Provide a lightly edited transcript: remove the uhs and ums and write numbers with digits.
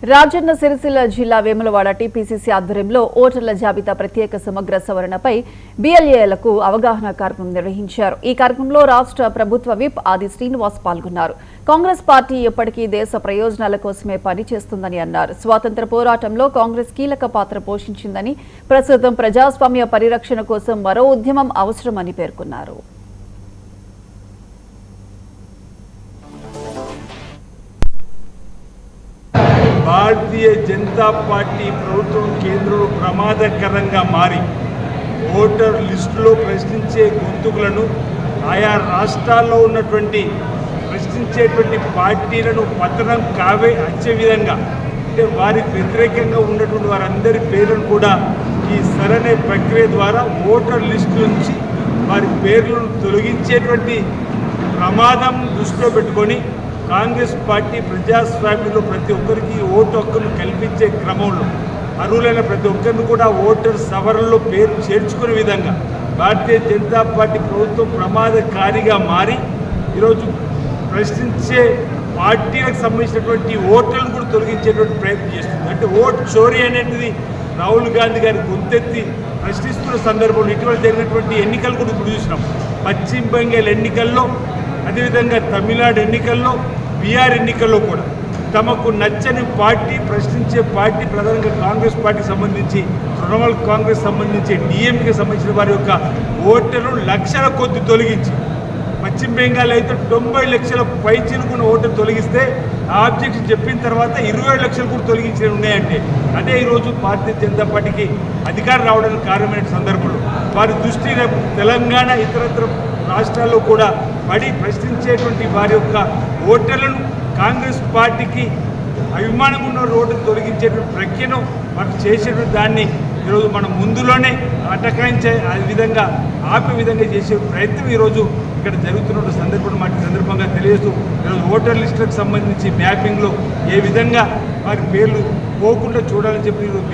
రాజన్న సిరిసిల్ల జిల్లా వేములవాడ టీపీసీసీ ఆధ్వర్యంలో ఓటర్ల జాబితా ప్రత్యేక సమగ్ర సవరణపై బీఎల్ఏలకు అవగాహన కార్యక్రమం నిర్వహించారు. ఈ కార్యక్రమంలో రాష్ట్ర ప్రభుత్వ విప్ ఆది శ్రీనివాస్ పాల్గొన్నారు. కాంగ్రెస్ పార్టీ ఎప్పటికీ దేశ ప్రయోజనాల కోసమే పనిచేస్తుందని అన్నారు. స్వాతంత్ర పోరాటంలో కాంగ్రెస్ కీలక పాత్ర పోషించిందని, ప్రస్తుతం ప్రజాస్వామ్య పరిరక్షణ కోసం మరో ఉద్యమం అవసరమని పేర్కొన్నారు. భారతీయ జనతా పార్టీ ప్రభుత్వం కేంద్రంలో ప్రమాదకరంగా మారి ఓటర్ లిస్టులో ప్రశ్నించే గొంతుకులను ఆయా రాష్ట్రాల్లో ఉన్నటువంటి ప్రశ్నించేటువంటి పార్టీలను పతనం వచ్చే విధంగా అంటే వారికి వ్యతిరేకంగా ఉన్నటువంటి వారందరి పేర్లను కూడా ఈ సరైన ప్రక్రియ ద్వారా ఓటర్ లిస్టు నుంచి వారి పేర్లను తొలగించేటువంటి ప్రమాదం దృష్టిలో పెట్టుకొని కాంగ్రెస్ పార్టీ ప్రజాస్వామ్యంలో ప్రతి ఒక్కరికి ఓటు హక్కును కల్పించే క్రమంలో అర్హులైన ప్రతి ఒక్కరిని కూడా ఓటర్ సవరణలో పేరు చేర్చుకునే విధంగా భారతీయ జనతా పార్టీ ప్రభుత్వం ప్రమాదకారిగా మారి ఈరోజు ప్రశ్నించే పార్టీలకు సంబంధించినటువంటి ఓట్లను కూడా తొలగించేటువంటి ప్రయత్నం చేస్తుంది. అంటే ఓట్ చోరీ అనేది రాహుల్ గాంధీ గారి గొంతెత్తి ప్రశ్నిస్తున్న సందర్భంలో ఇటీవల జరిగినటువంటి ఎన్నికలు కూడా ఇప్పుడు చూసినాం. పశ్చిమ బెంగాల్ ఎన్నికల్లో, అదేవిధంగా తమిళనాడు ఎన్నికల్లో, బీహార్ ఎన్నికల్లో కూడా తమకు నచ్చని పార్టీ, ప్రశ్నించే పార్టీ, ప్రధానంగా కాంగ్రెస్ పార్టీకి సంబంధించి, తృణమూల్ కాంగ్రెస్ సంబంధించి, డిఎంకే సంబంధించిన వారి యొక్క ఓటర్లు లక్షల కొద్ది తొలగించి, పశ్చిమ బెంగాల్ అయితే 90 లక్షల పైచిలుకున్న ఓటర్ తొలగిస్తే ఆ ఆబ్జెక్షన్ చెప్పిన తర్వాత 27 లక్షలు కూడా తొలగించినవి ఉన్నాయంటే అదే ఈరోజు భారతీయ జనతా పార్టీకి అధికారం రావడానికి కారణమైన సందర్భంలో వారి దృష్టి తెలంగాణ ఇతరత్ర రాష్ట్రాల్లో కూడా పడి ప్రశ్నించేటువంటి వారి యొక్క ఓటర్లను కాంగ్రెస్ పార్టీకి అభిమానం ఉన్న ఓటును తొలగించేటువంటి ప్రక్రియను వారు చేసేటువంటి దాన్ని ఈరోజు మనం ముందులోనే అటకాయించే విధంగా ఆపే విధంగా చేసే ప్రయత్నం ఈరోజు ఇక్కడ జరుగుతున్న సందర్భంగా తెలియజేస్తూ ఈరోజు ఓటర్ లిస్టులకు సంబంధించి మ్యాపింగ్లో ఏ విధంగా వారి పేర్లు పోకుండా చూడాలని చెప్పి ఈరోజు